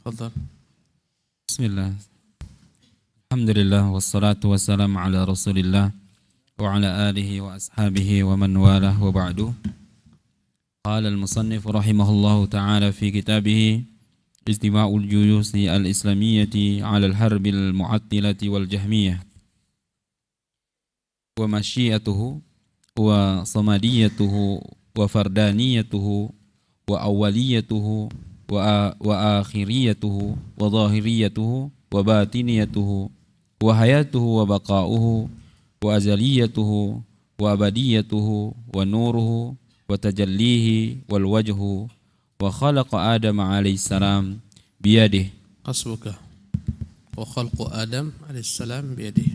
تفضل. بسم الله. الحمد لله والصلاة والسلام على رسول الله وعلى آله وأصحابه ومن والاه وبعد. قال المصنف رحمه الله تعالى في كتابه اجتماع الجيوش الإسلامية على الحرب المعطلة والجهمية ومشيئته وصمديته وفردانيته وأوليته وآخريته وظاهريته وباطنيته وحياته وبقاؤه وأزليته وأبديته ونوره وتجليه والوجه وخلق آدم عليه السلام بيده. حسبك. وخلق آدم عليه السلام بيده.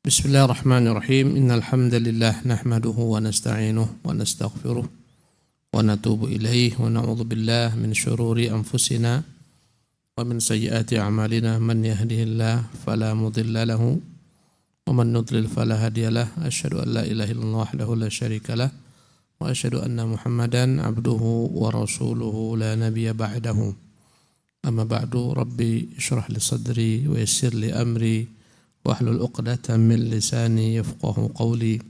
بسم الله الرحمن الرحيم. إن الحمد لله نحمده ونستعينه ونستغفره ونتوب إليه ونعوذ بالله من شرور أنفسنا ومن سيئات أعمالنا. من يهده الله فلا مضل له ومن يضلل فلا هادي له. أشهد أن لا إله إلا الله وحده لا شريك له وأشهد أن محمدا عبده ورسوله لا نبي بعده. أما بعد ربي اشرح لي صدري ويسر لي أمري واحلل عقدة من لساني يفقه قولي.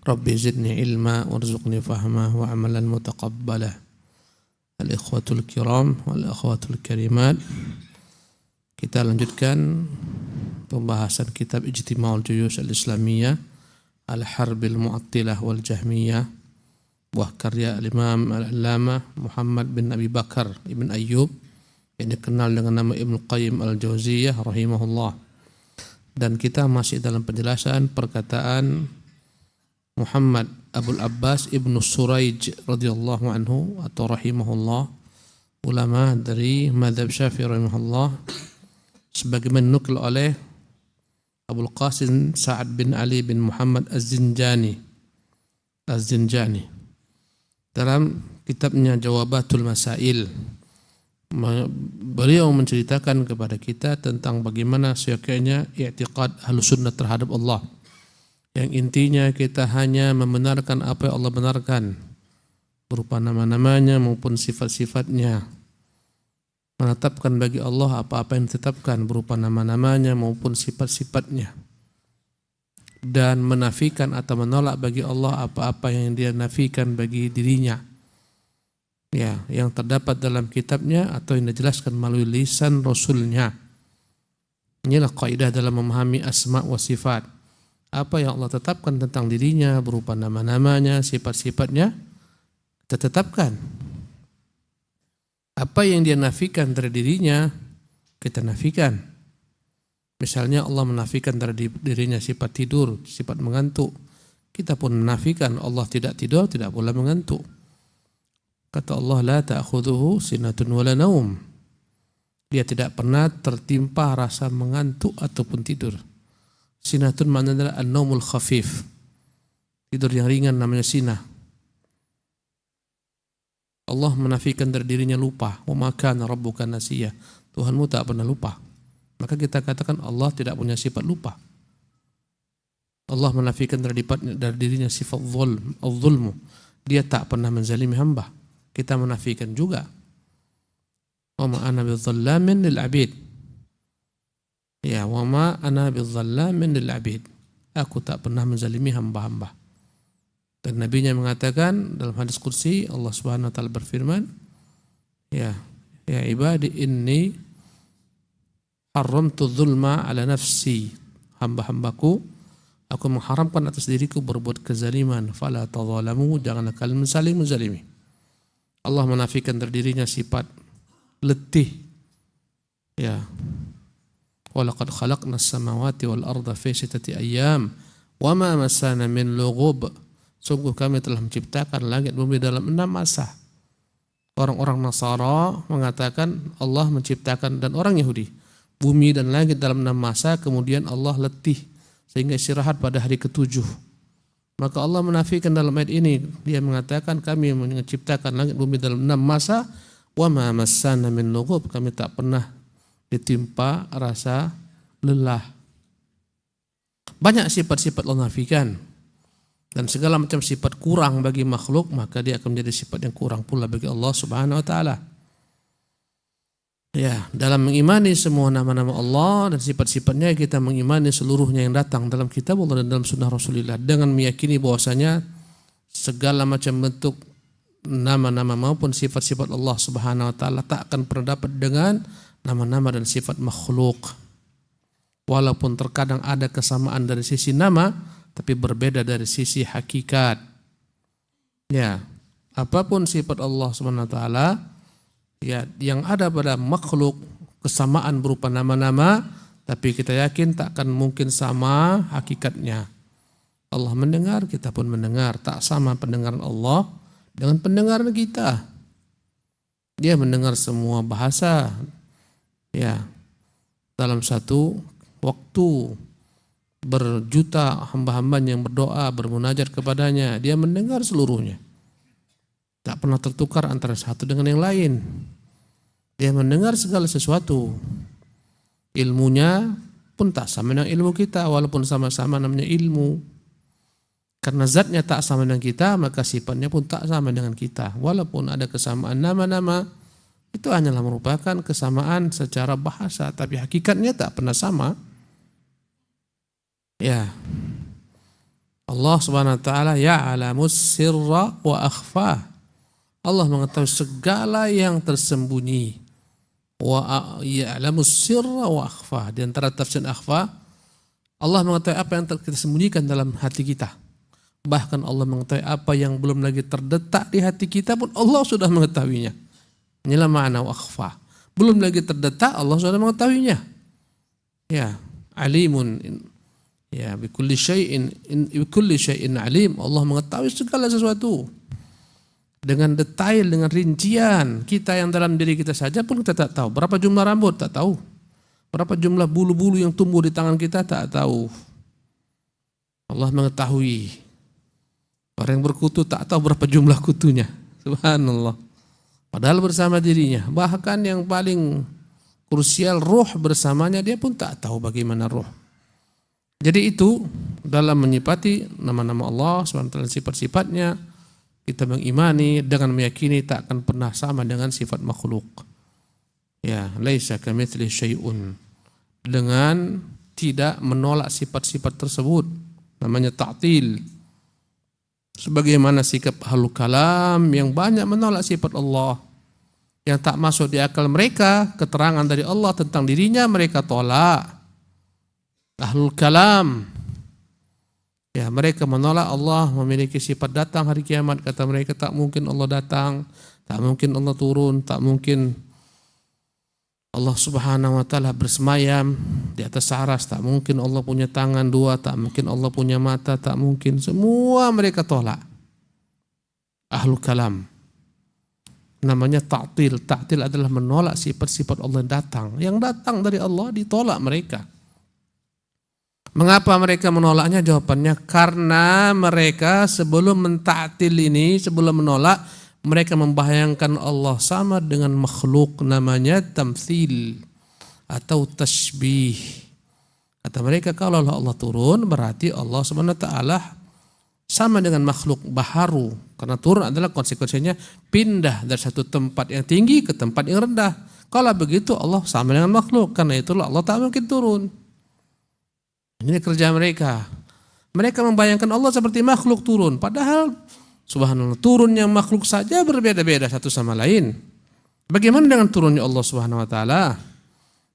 ربي زدني علما وارزقني فهما وعملا متقبلا. الإخوة الكرام والأخوات الكريمات, kita lanjutkan pembahasan kitab Ijtima'ul Juyush Al-Islamiyah Al-Harbil Mu'attilah wal Jahmiyah, buah karya Al-Imam Al-Allamah Muhammad bin Abi Bakar Ibn Ayyub yang dikenal dengan nama Ibn Qayyim Al-Jauziyah rahimahullah. Dan kita masih dalam penjelasan perkataan Muhammad Abul Abbas Ibnu Suraij radhiyallahu anhu atau rahimahullah, ulama dari mazhab Syafi'i rahimahullah, sebagaimana dinukil oleh Abul Qasim Sa'ad bin Ali bin Muhammad Az-Zinjani dalam kitabnya Jawabatul Masail. Beliau menceritakan kepada kita tentang bagaimana seyogyanya i'tiqad Ahlussunnah terhadap Allah, yang intinya kita hanya membenarkan apa yang Allah benarkan berupa nama-namanya maupun sifat-sifatnya, menetapkan bagi Allah apa-apa yang ditetapkan berupa nama-namanya maupun sifat-sifatnya, dan menafikan atau menolak bagi Allah apa-apa yang Dia nafikan bagi dirinya, ya, yang terdapat dalam kitabnya atau yang dijelaskan melalui lisan Rasulnya. Inilah kaidah dalam memahami asma wa sifat. Apa yang Allah tetapkan tentang dirinya berupa nama-namanya, sifat-sifatnya, kita tetapkan. Apa yang Dia nafikan dari dirinya, kita nafikan. Misalnya Allah menafikan dari dirinya sifat tidur, sifat mengantuk. Kita pun menafikan Allah tidak tidur, tidak pula mengantuk. Kata Allah, la ta'khudhuhu sinatun wala naum. Dia tidak pernah tertimpa rasa mengantuk ataupun tidur. Sinatun maknanya adalah an-naumul khafif, tidur yang ringan namanya sinah. Allah menafikan dari dirinya lupa. Wa ma kana rabbuka nasiya. Tuhanmu tak pernah lupa. Maka kita katakan Allah tidak punya sifat lupa. Allah menafikan dari dirinya sifat zulmu. Dia tak pernah menzalimi hamba. Kita menafikan juga. Wa ma ana bidzallamin lil 'abid. Ya, wa ma ana bidzallamin lil 'abid. Aku tak pernah menzalimi hamba-hamba. Dan nabinya mengatakan dalam hadis qudsi, Allah Subhanahu wa taala berfirman, ya ibadi inni haramtu dzulma ala nafsi. Hamba-hambaku, aku mengharamkan atas diriku berbuat kezaliman, fala tadzalamu, janganlah kalian saling menzalimi. Allah menafikan dari dirinya sifat letih. Ya. Walaqad khalaqnas samawati wal arda fi sittati ayyam wa ma massana min lughub. Sungguh kami telah menciptakan langit bumi dalam 6 masa. Orang-orang Nasara mengatakan Allah menciptakan, dan orang Yahudi, bumi dan langit dalam 6 masa, kemudian Allah letih sehingga istirahat pada hari ke-7. Maka Allah menafikan dalam ayat ini, Dia mengatakan kami menciptakan langit bumi dalam 6 masa, wa ma massana min lughub, kami tak pernah ditimpa rasa lelah. Banyak sifat-sifat Allah nafikan, dan segala macam sifat kurang bagi makhluk, maka dia akan menjadi sifat yang kurang pula bagi Allah Subhanahu wa taala. Ya, dalam mengimani semua nama-nama Allah dan sifat-sifatnya, kita mengimani seluruhnya yang datang dalam kitab Allah dan dalam sunnah Rasulullah, dengan meyakini bahwasanya segala macam bentuk nama-nama maupun sifat-sifat Allah Subhanahu wa taala tak akan pernah dapat dengan nama-nama dan sifat makhluk. Walaupun terkadang ada kesamaan dari sisi nama, tapi berbeda dari sisi hakikat. Ya, apapun sifat Allah Subhanahu wa taala, ya, yang ada pada makhluk kesamaan berupa nama-nama, tapi kita yakin tak akan mungkin sama hakikatnya. Allah mendengar, kita pun mendengar. Tak sama pendengaran Allah dengan pendengaran kita. Dia mendengar semua bahasa. Ya, dalam satu waktu berjuta hamba-hamba yang berdoa, bermunajat kepadanya, dia mendengar seluruhnya. Tak pernah tertukar antara satu dengan yang lain. Dia mendengar segala sesuatu. Ilmunya pun tak sama dengan ilmu kita, walaupun sama-sama namanya ilmu. Karena zatnya tak sama dengan kita, maka sifatnya pun tak sama dengan kita. Walaupun ada kesamaan nama-nama, itu hanyalah merupakan kesamaan secara bahasa, tapi hakikatnya tak pernah sama. Ya, Allah Subhanahu wa taala ya'lamus sirra wa akhfa. Allah mengetahui segala yang tersembunyi. Wa ya'lamus sirra wa akhfa. Di antara tafsir akhfa, Allah mengetahui apa yang kita sembunyikan dalam hati kita. Bahkan Allah mengetahui apa yang belum lagi terdetak di hati kita pun Allah sudah mengetahuinya. Inilah makna wa akhfa. Belum lagi terdetak, Allah sudah mengetahuinya. Ya, alimun. Ya, bikulli syai'in alim. Allah mengetahui segala sesuatu. Dengan detail, dengan rincian. Kita yang dalam diri kita saja pun kita tak tahu. Berapa jumlah rambut? Tak tahu. Berapa jumlah bulu-bulu yang tumbuh di tangan kita? Tak tahu. Allah mengetahui. Orang yang berkutu tak tahu berapa jumlah kutunya. Subhanallah. Padahal bersama dirinya. Bahkan yang paling krusial, roh bersamanya, dia pun tak tahu bagaimana roh. Jadi itu dalam menyifati nama-nama Allah SWT, sifat-sifatnya, kita mengimani dengan meyakini tak akan pernah sama dengan sifat makhluk. Ya, laisa kamitslihi syai'un. Dengan tidak menolak sifat-sifat tersebut, namanya ta'til. Sebagaimana sikap ahlul kalam yang banyak menolak sifat Allah, yang tak masuk di akal mereka, keterangan dari Allah tentang dirinya mereka tolak. Ahlul kalam, ya, mereka menolak Allah memiliki sifat datang hari kiamat. Kata mereka tak mungkin Allah datang, tak mungkin Allah turun, tak mungkin Allah Subhanahu wa taala bersemayam di atas aras, tak mungkin Allah punya tangan dua, tak mungkin Allah punya mata, tak mungkin. Semua mereka tolak. Ahlul kalam. Namanya ta'til. Ta'til adalah menolak sifat-sifat Allah yang datang dari Allah, ditolak mereka. Mengapa mereka menolaknya? Jawabannya karena mereka sebelum mentaktil ini, sebelum menolak, mereka membayangkan Allah sama dengan makhluk, namanya tamthil atau tasbih. Kata mereka kalau Allah turun berarti Allah SWT sama dengan makhluk baharu. Karena turun adalah konsekuensinya pindah dari satu tempat yang tinggi ke tempat yang rendah. Kalau begitu Allah sama dengan makhluk, karena itulah Allah tak mungkin turun. Ini kerja mereka. Mereka membayangkan Allah seperti makhluk turun, padahal subhanallah, turunnya makhluk saja berbeda-beda satu sama lain. Bagaimana dengan turunnya Allah Subhanahu wa taala?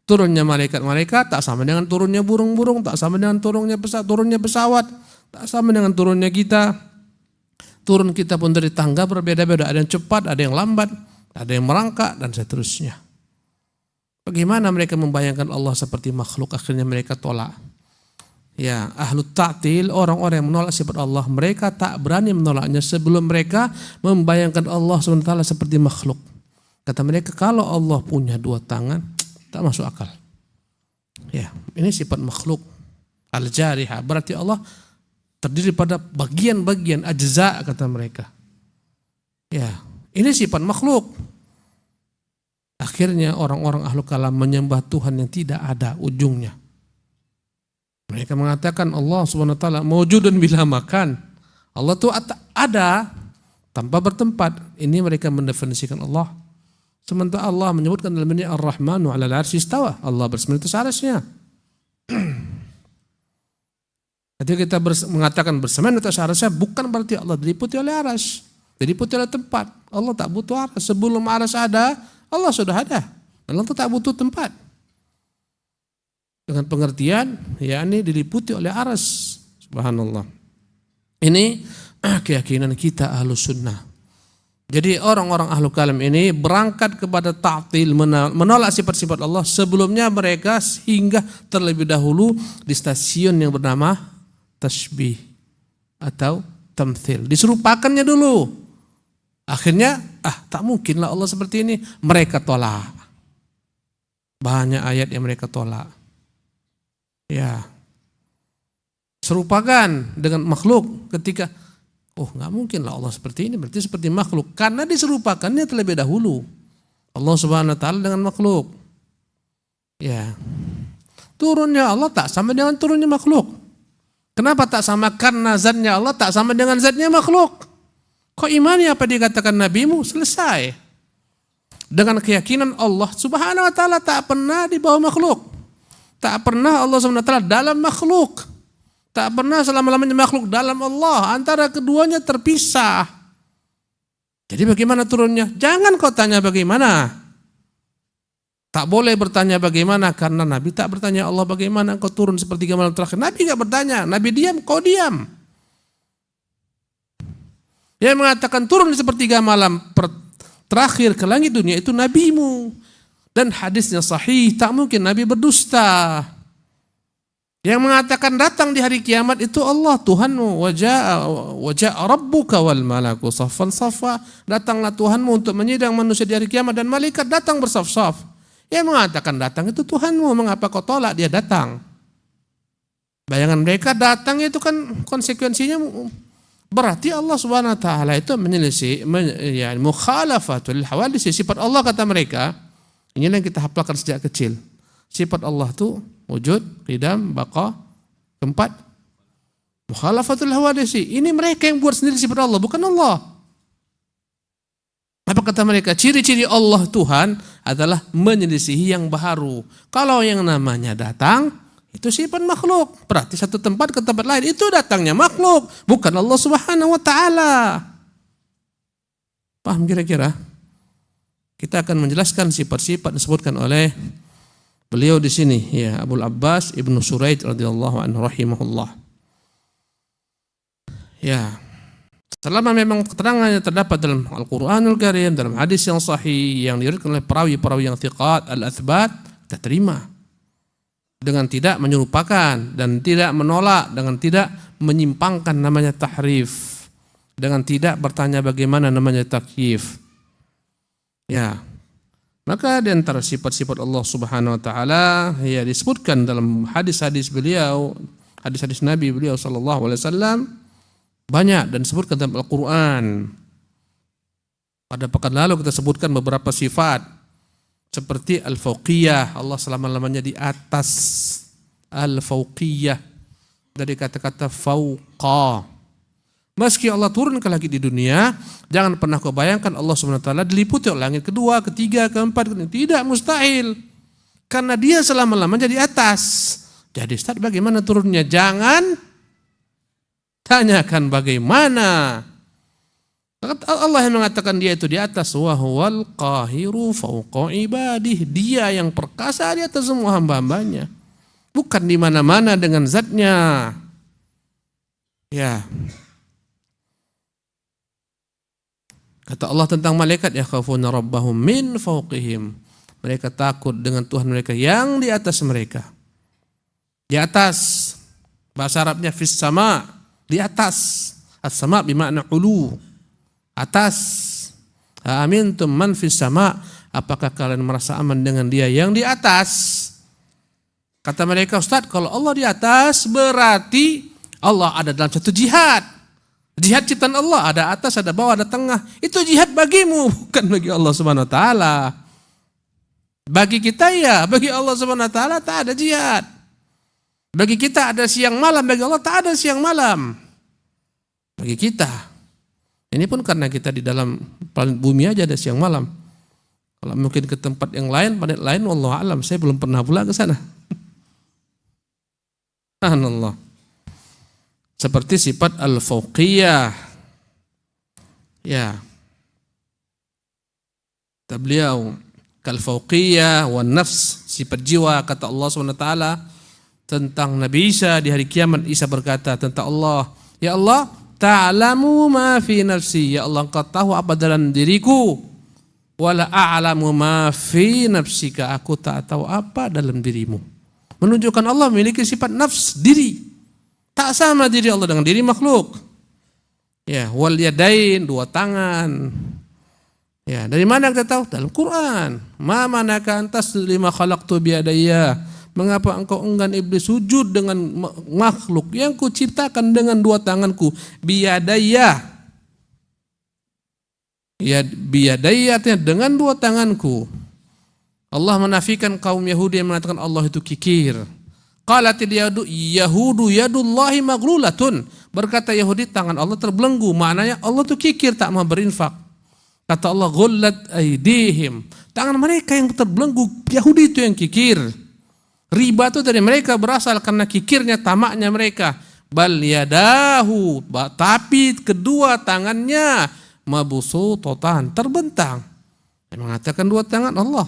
Turunnya malaikat-malaikat tak sama dengan turunnya burung-burung, tak sama dengan turunnya pesawat, tak sama dengan turunnya kita. Turun kita pun dari tangga berbeda-beda, ada yang cepat, ada yang lambat, ada yang merangkak dan seterusnya. Bagaimana mereka membayangkan Allah seperti makhluk? Akhirnya mereka tolak. Ya, ahlu ta'til, orang-orang yang menolak sifat Allah, mereka tak berani menolaknya sebelum mereka membayangkan Allah SWT seperti makhluk. Kata mereka kalau Allah punya dua tangan, tak masuk akal. Ya, ini sifat makhluk al-jarihah, berarti Allah terdiri pada bagian-bagian ajza, kata mereka. Ya, ini sifat makhluk. Akhirnya orang-orang ahlu kalam menyembah Tuhan yang tidak ada ujungnya. Mereka mengatakan Allah Subhanahu wa taala mawjudun bila makan. Allah itu ada tanpa bertempat. Ini mereka mendefinisikan Allah Sementara Allah menyebutkan dalam ini Ar-Rahmanu 'alal 'arsy istawa. Allah bersama atas arasy-Nya. Ketika kita mengatakan bersama atas arasy, bukan berarti Allah diliputi oleh arasy, diliputi oleh tempat. Allah tak butuh arasy. Sebelum arasy ada, Allah sudah ada. Allah tak butuh tempat. Dengan pengertian, yakni diliputi oleh arasy. Subhanallah. Ini keyakinan kita Ahlus Sunnah. Jadi orang-orang ahlu kalam ini berangkat kepada ta'til, menolak sifat-sifat Allah. Sebelumnya mereka hingga terlebih dahulu di stasiun yang bernama tasbih atau tamthil. Diserupakannya dulu. Akhirnya, tak mungkinlah Allah seperti ini. Mereka tolak. Banyak ayat yang mereka tolak. Ya. Serupakan dengan makhluk ketika nggak mungkin lah Allah seperti ini, berarti seperti makhluk. Karena diserupakannya terlebih dahulu. Allah Subhanahu wa ta'ala dengan makhluk. Ya. Turunnya Allah tak sama dengan turunnya makhluk. Kenapa tak sama? Karena zatnya Allah tak sama dengan zatnya makhluk. Kau imani apa dikatakan nabimu? Selesai. Dengan keyakinan Allah Subhanahu wa ta'ala tak pernah di bawah makhluk. Tak pernah Allah Subhanahu wa ta'ala dalam makhluk. Tak pernah selama-lamanya makhluk dalam Allah. Antara keduanya terpisah. Jadi bagaimana turunnya? Jangan kau tanya bagaimana. Tak boleh bertanya bagaimana. Karena Nabi tak bertanya Allah bagaimana kau turun sepertiga malam terakhir. Nabi gak bertanya. Nabi diam, kau diam. Dia mengatakan turun di sepertiga malam terakhir ke langit dunia itu nabimu. Dan hadisnya sahih. Tak mungkin Nabi berdusta. Yang mengatakan datang di hari kiamat itu Allah Tuhanmu. Waja'a rabbuka wal malaku saffan saffa. Datanglah Tuhanmu untuk menyidang manusia di hari kiamat dan malaikat datang bersaf-saf. Yang mengatakan datang itu Tuhanmu. Mengapa kau tolak dia datang? Bayangan mereka datang itu kan konsekuensinya berarti Allah Subhanahu wa ta'ala itu menyelisih mukhalafatul hawadits. Sifat Allah kata mereka. Inilah yang kita hafalkan sejak kecil. Sifat Allah itu wujud, qidam, baqa, keempat, mukhalafatul hawadisi. Ini mereka yang buat sendiri sifat Allah, bukan Allah. Apa kata mereka? Ciri-ciri Allah Tuhan adalah menyelisihi yang baru. Kalau yang namanya datang, itu sifat makhluk. Berarti satu tempat ke tempat lain, itu datangnya makhluk, bukan Allah Subhanahu wa ta'ala. Paham kira-kira? Kita akan menjelaskan sifat-sifat disebutkan oleh beliau di sini, ya, Abul Abbas Ibnu Suraid radhiyallahu anhu rahimahullah. Ya. Selama memang keterangannya terdapat dalam Al-Qur'anul Karim, dalam hadis yang sahih yang diriwayatkan oleh perawi-perawi yang thiqat al-athbat, kita terima. Dengan tidak menyerupakan dan tidak menolak, dengan tidak menyimpangkan namanya tahrif, dengan tidak bertanya bagaimana namanya takyif. Ya. Maka di antara sifat-sifat Allah Subhanahu wa ta'ala ya disebutkan dalam hadis-hadis beliau, hadis-hadis Nabi beliau sallallahu alaihi wasallam banyak dan disebutkan dalam Al-Qur'an. Pada pekan lalu kita sebutkan beberapa sifat seperti al-fauqiyah, Allah selama-lamanya di atas. Al-fauqiyah dari kata-kata fauqa. Meski Allah turun ke langit di dunia, jangan pernah kau bayangkan Allah SWT diliputi oleh langit kedua, ketiga, keempat. Tidak, mustahil. Karena dia selama-lamanya di atas. Jadi Ustaz, bagaimana turunnya? Jangan tanyakan bagaimana. Allah yang mengatakan dia itu di atas. Wa huwal qahiru fawqa ibadih. Dia yang perkasa di atas semua hamba-hambanya. Bukan di mana-mana dengan zatnya. Ya. Kata Allah tentang malaikat, yakhafuna rabbahum min fawqihim. Mereka takut dengan Tuhan mereka yang di atas mereka. Di atas. Bahasa Arabnya fis sama, di atas. As-sama bermakna ulu. Atas. Amintum man fis sama. Apakah kalian merasa aman dengan dia yang di atas? Kata mereka, Ustaz, kalau Allah di atas berarti Allah ada dalam satu jihad. Jihad ciptaan Allah, ada atas, ada bawah, ada tengah. Itu jihad bagimu, bukan bagi Allah Subhanahu wa ta'ala. Bagi kita ya, bagi Allah Subhanahu wa ta'ala tak ada jihad. Bagi kita ada siang malam, bagi Allah tak ada siang malam. Bagi kita. Ini pun karena kita di dalam planet bumi aja ada siang malam. Kalau mungkin ke tempat yang lain, planet lain, wallahu alam, saya belum pernah pula ke sana. Subhanallah. Seperti sifat al-fauqiyah. Ya. Kata beliau, kal-fauqiyah wan nafs, sifat jiwa, kata Allah SWT tentang Nabi Isa di hari kiamat. Isa berkata tentang Allah, ya Allah, ta'lamu ma fi nafsi, ya Allah engkau tahu apa dalam diriku, wala a'lamu ma fi nafsika, aku tak tahu apa dalam dirimu. Menunjukkan Allah memiliki sifat nafs, diri. Tak sama diri Allah dengan diri makhluk. Ya, wal yadain, dua tangan. Ya, dari mana kita tahu? Dalam Quran. Ma manaka antas lima khalaqtu biyadayya. Mengapa engkau enggan iblis sujud dengan makhluk yang kuciptakan dengan dua tanganku? Biyadayya. Ya, biyadayya artinya dengan dua tanganku. Allah menafikan kaum Yahudi yang mengatakan Allah itu kikir. Qalatil yahudu yadullahi maghlulatun. Berkata Yahudi, tangan Allah terbelenggu. Maknanya Allah itu kikir, tak mau berinfak. Kata Allah, ghullat aydihim. Tangan mereka yang terbelenggu, Yahudi itu yang kikir. Riba itu dari mereka berasal karena kikirnya, tamaknya mereka. Bal yadahu, tapi kedua tangannya mabsuutatan, terbentang. Yang mengatakan dua tangan Allah.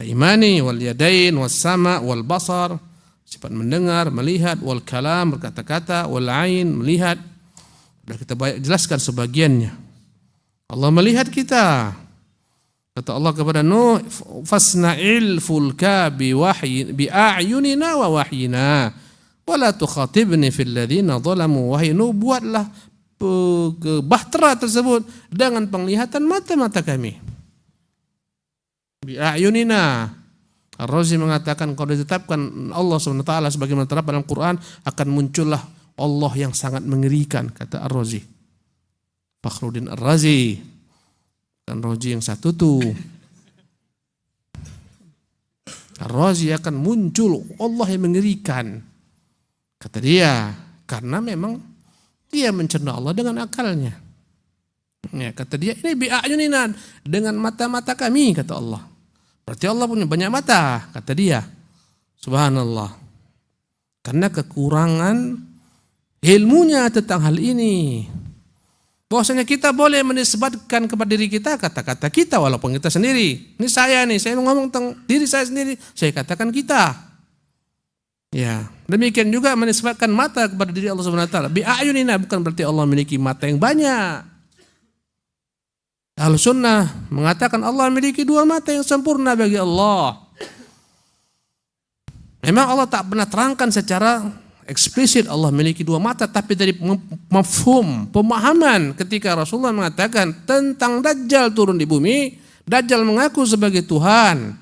Imani wal yadain was sama wal basar, sifat mendengar, melihat, wal kalam, berkata-kata, wal ain, melihat. Sudah kita jelaskan sebagiannya. Allah melihat kita. Kata Allah kepada Nuh, fasna'il fulka bi a'yunina wa wahyina wa la tukhatibni fil ladzina zalamu. Wahai Nuh, buatlah bahtera tersebut dengan penglihatan mata-mata kami. Bi'ayunina. Ar-Razi mengatakan kalau ditetapkan Allah SWT sebagaimana terdapat dalam Quran, akan muncullah Allah yang sangat mengerikan, kata Ar-Razi. Fakhruddin Ar-Razi. Dan Razi yang satu tuh. Ar-Razi akan muncul Allah yang mengerikan. Kata dia, karena memang dia mencerna Allah dengan akalnya. Ya, kata dia, ini bi'ayunina, dengan mata-mata kami, kata Allah. Berarti Allah punya banyak mata, kata dia. Subhanallah. Karena kekurangan ilmunya tentang hal ini. Bahwasanya kita boleh menisbatkan kepada diri kita kata-kata kita walaupun kita sendiri. Ini saya nih, saya ngomong tentang diri saya sendiri, saya katakan kita. Ya, demikian juga menisbatkan mata kepada diri Allah Subhanahu wa taala. Bi'ayunina, bukan berarti Allah memiliki mata yang banyak. Ahlus sunnah mengatakan Allah memiliki dua mata yang sempurna bagi Allah. Memang Allah tak pernah terangkan secara eksplisit Allah memiliki dua mata, tapi dari mafhum, pemahaman ketika Rasulullah mengatakan tentang Dajjal turun di bumi, Dajjal mengaku sebagai Tuhan.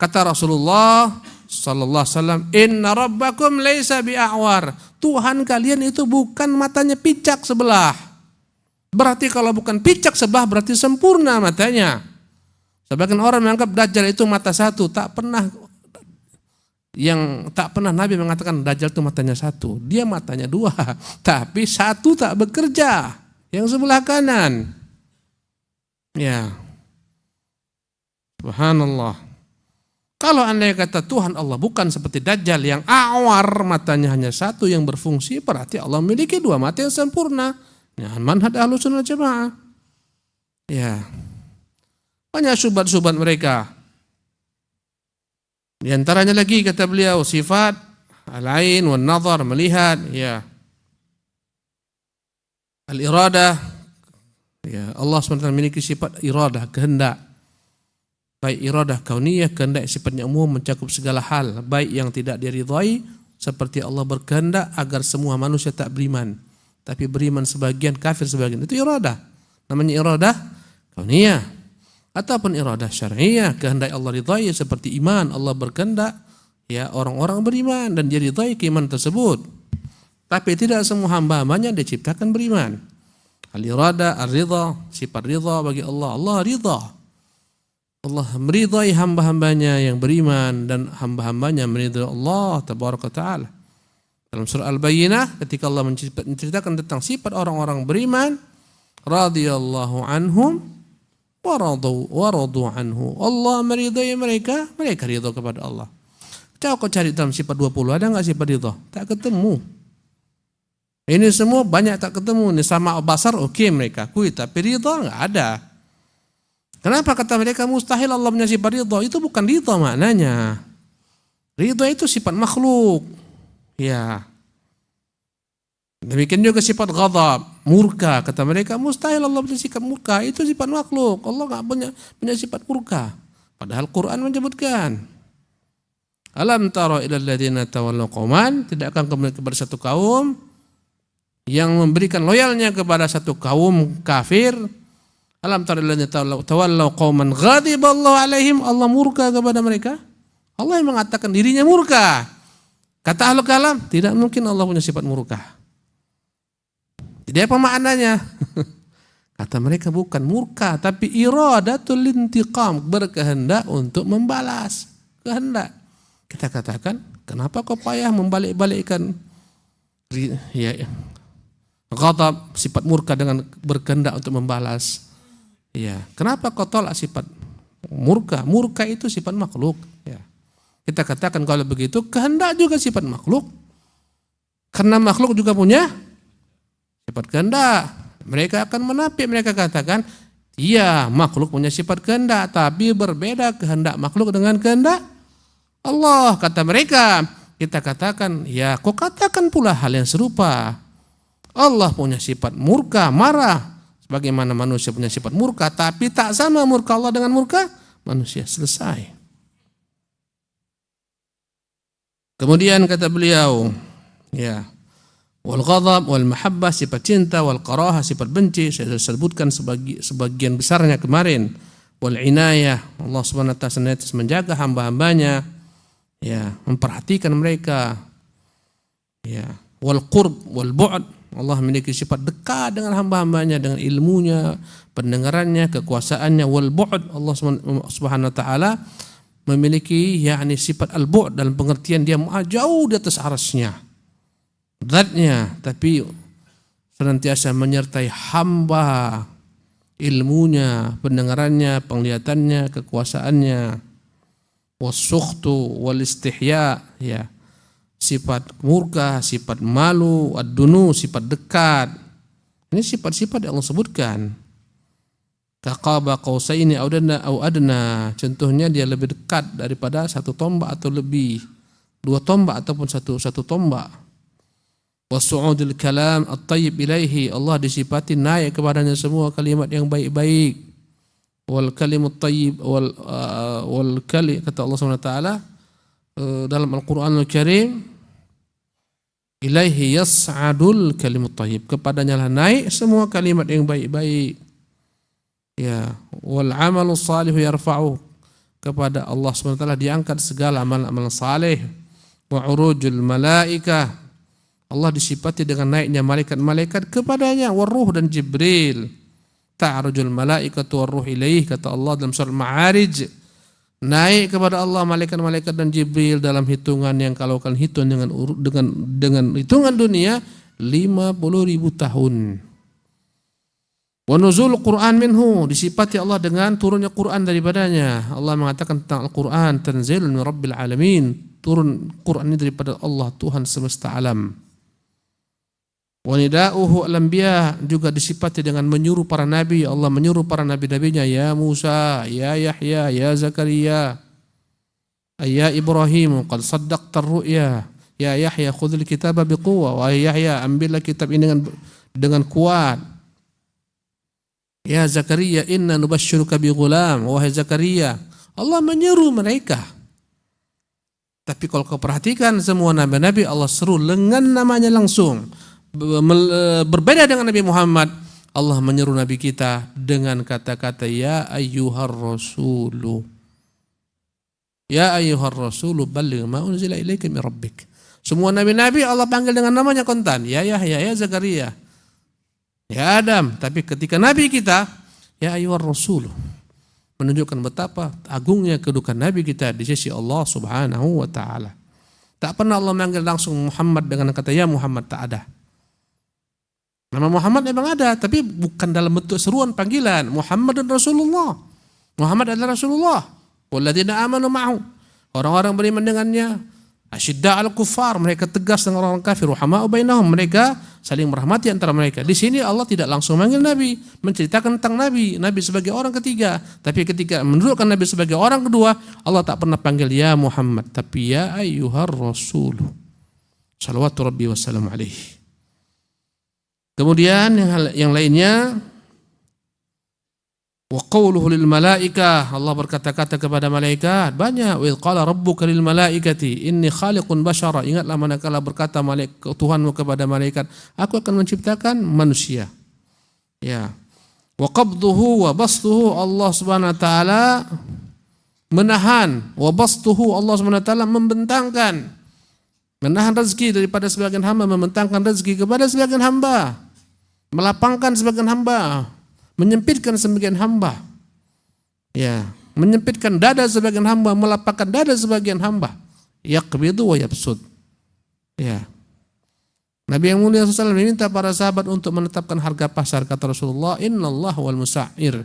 Kata Rasulullah sallallahu alaihi wasallam, "Inna rabbakum laisa bi'awar." Tuhan kalian itu bukan matanya picak sebelah. Berarti kalau bukan picak sebelah berarti sempurna matanya. Sebagian orang menganggap Dajjal itu mata satu, tak pernah Nabi mengatakan Dajjal itu matanya satu. Dia matanya dua, tapi satu tak bekerja, yang sebelah kanan. Ya. Subhanallah. Kalau andai kata Tuhan Allah bukan seperti Dajjal yang awar, matanya hanya satu yang berfungsi, berarti Allah memiliki dua mata yang sempurna. Ya, manhaj Ahlus Sunnah Jamaah. Ya. Banyak syubhat-syubhat mereka. Di antaranya lagi kata beliau sifat al-ain wan nazar, melihat, ya. Al-iradah, ya, Allah SWT memiliki sifat iradah, kehendak. Baik iradah kauniyah, kehendak sifatnya umum mencakup segala hal, baik yang tidak diridhai, seperti Allah berkehendak agar semua manusia tak beriman, tapi beriman sebagian, kafir sebagian. Itu iradah. Namanya iradah kauniyah. Ataupun iradah syar'iyah, kehendak Allah ridhai seperti iman. Allah berkehendak ya orang-orang beriman dan dia ridhai keimanan tersebut. Tapi tidak semua hamba-hambanya diciptakan beriman. Al-iradah, ar-ridha, sifat ridha bagi Allah. Allah ridha. Allah meridhai hamba-hambanya yang beriman dan hamba-hambanya meridhai Allah tabaraka ta'ala. Dalam surah Al-Bayyinah ketika Allah menceritakan tentang sifat orang-orang beriman, radhiyallahu anhum waradu anhu. Allah meridai mereka, mereka ridha kepada Allah. Coba kau cari dalam sifat 20, ada enggak sifat ridha? Tak ketemu. Ini semua banyak tak ketemu. Ini sama basar oke mereka akui, tapi ridha enggak ada. Kenapa kata mereka mustahil Allah punya sifat ridha? Itu bukan ridha maknanya. Ridha itu sifat makhluk. Ya. Demikian juga sifat ghadab, murka. Kata mereka mustahil Allah punya sifat murka, itu sifat makhluk. Allah enggak punya sifat murka. Padahal Quran menyebutkan. Alam tara ilal ladzina tawallaw qauman, tidak akan kembali kepada satu kaum yang memberikan loyalnya kepada satu kaum kafir. Alam tara ilal ladzina tawallaw qauman ghadiballahu alaihim, Allah murka kepada mereka. Allah yang mengatakan dirinya murka. Kata ahlul kalam, tidak mungkin Allah punya sifat murka. Jadi apa maknanya? Kata mereka bukan murka, tapi iradatul intiqam, berkehendak untuk membalas. Kehendak. Kita katakan, kenapa kau payah membalik-balikkan ghadab, sifat murka dengan berkehendak untuk membalas? Ya, kenapa kau tolak sifat murka? Murka itu sifat makhluk. Ya. Kita katakan kalau begitu, kehendak juga sifat makhluk. Karena makhluk juga punya sifat kehendak. Mereka akan menapik, mereka katakan, iya makhluk punya sifat kehendak, tapi berbeda kehendak makhluk dengan kehendak Allah. Kata mereka, kita katakan, ya kau katakan pula hal yang serupa. Allah punya sifat murka, marah, sebagaimana manusia punya sifat murka, tapi tak sama murka Allah dengan murka manusia. Selesai. Kemudian kata beliau, ya, wal ghadab wal mahabbah sifat cinta, wal karahah sifat benci, saya sebutkan sebagian besarnya kemarin. Wal inayah, Allah Subhanahu wa taala menjaga hamba-hambanya, ya, memperhatikan mereka. Ya, wal qurb wal bu'd, Allah memiliki sifat dekat dengan hamba-hambanya dengan ilmunya, pendengarannya, kekuasaannya. Wal bu'd, Allah Subhanahu wa taala memiliki yakni sifat al-bu'd dalam pengertian dia jauh di atas arasnya, zatnya, tapi senantiasa menyertai hamba, ilmunya, pendengarannya, penglihatannya, kekuasaannya. Wasukhtu wal istihya, ya, sifat murka, sifat malu, ad-dunu, sifat dekat. Ini sifat-sifat yang Allah sebutkan. Kaqaba qausaini au adna, contohnya dia lebih dekat daripada satu tombak atau lebih, dua tombak ataupun satu tombak. Wasu'udul kalam at-tayyib ilaihi, Allah disifati naik kepadanya semua kalimat yang baik-baik. Wal kalimut tayyib wal kali, kata Allah SWT dalam Al-Qur'anul Karim, ilaihi yas'adul kalimut tayyib, kepadanya lah naik semua kalimat yang baik-baik. Ya, wal amalus salih yarfa'u, kepada Allah SWT diangkat segala amal-amal saleh. Wa urujul malaikah, Allah disifati dengan naiknya malaikat-malaikat kepadanya. Waruh dan Jibril, ta'arujul malaikatu waruh ilaih, kata Allah dalam surah Ma'arij, naik kepada Allah malaikat-malaikat dan Jibril dalam hitungan yang kalau kalian hitung dengan hitungan dunia 50.000 tahun. Wa nuzul Quran minhu, disifati Allah dengan turunnya Quran daripadanya. Allah mengatakan tentang Al-Quran, tanzilun min rabbil alamin, turun Quran ini daripada Allah, Tuhan semesta alam. Wa nida'uhu al-anbiya, juga disifati dengan menyuruh para nabi. Allah menyuruh para nabi-nabinya, ya Musa, ya Yahya, ya Zakaria, ya Ibrahim, qad saddaqta ar-ru'ya, ya Yahya khudhil kitaba biquwwah, wa Yahya ambillah kitab ini dengan kuat. Ya Zakaria, inna nubashshiruka bi ghulam, wahai Zakaria. Allah menyeru mereka. Tapi kalau kau perhatikan semua nabi-nabi Allah seru dengan namanya langsung. Berbeda dengan Nabi Muhammad, Allah menyeru nabi kita dengan kata-kata ya ayyuhar rasulu. Ya ayyuhar rasulu balligh ma unzila ilaika min rabbik. Semua nabi-nabi Allah panggil dengan namanya kontan. Ya Yahya, ya Zakaria, ya Adam. Tapi ketika Nabi kita, ya ayyuhar rasul, menunjukkan betapa agungnya kedudukan Nabi kita di sisi Allah Subhanahu wa ta'ala. Tak pernah Allah manggil langsung Muhammad dengan kata ya Muhammad, tak ada. Nama Muhammad memang ada, tapi bukan dalam bentuk seruan panggilan. Muhammad dan Rasulullah. Muhammad adalah Rasulullah. Walladzina amanu ma'hu. Orang-orang beriman dengannya. Asyidda al-kuffar, mereka tegas dengan orang kafir. Ruhama'u bainahum, mereka saling merahmati antara mereka. Di sini Allah tidak langsung manggil Nabi, menceritakan tentang Nabi sebagai orang ketiga. Tapi ketika menunjukkan Nabi sebagai orang kedua, Allah tak pernah panggil ya Muhammad, tapi ya ayyuhar rasul. Salawatu rabbi wassalamu alaihi. Kemudian yang lainnya, wa qawluhu lil malaikah, Allah berkata-kata kepada malaikat banyak. Wa qala rabbuka lil malaikati inni khaliqun bashara, ingatlah manakala berkata Tuhanmu kepada malaikat, aku akan menciptakan manusia. Ya. Wa qabduhu wa bastuhu, Allah Subhanahu wa taala menahan, wa bastuhu, Allah Subhanahu wa taala membentangkan, menahan rezeki daripada sebagian hamba, membentangkan rezeki kepada sebagian hamba, melapangkan sebagian hamba, menyempitkan sebagian hamba. Ya, menyempitkan dada sebagian hamba, melapangkan dada sebagian hamba. Yaqbidu wa yabsud. Ya. Nabi yang mulia SAW meminta para sahabat untuk menetapkan harga pasar. Kata Rasulullah, innallaha wal musa'ir.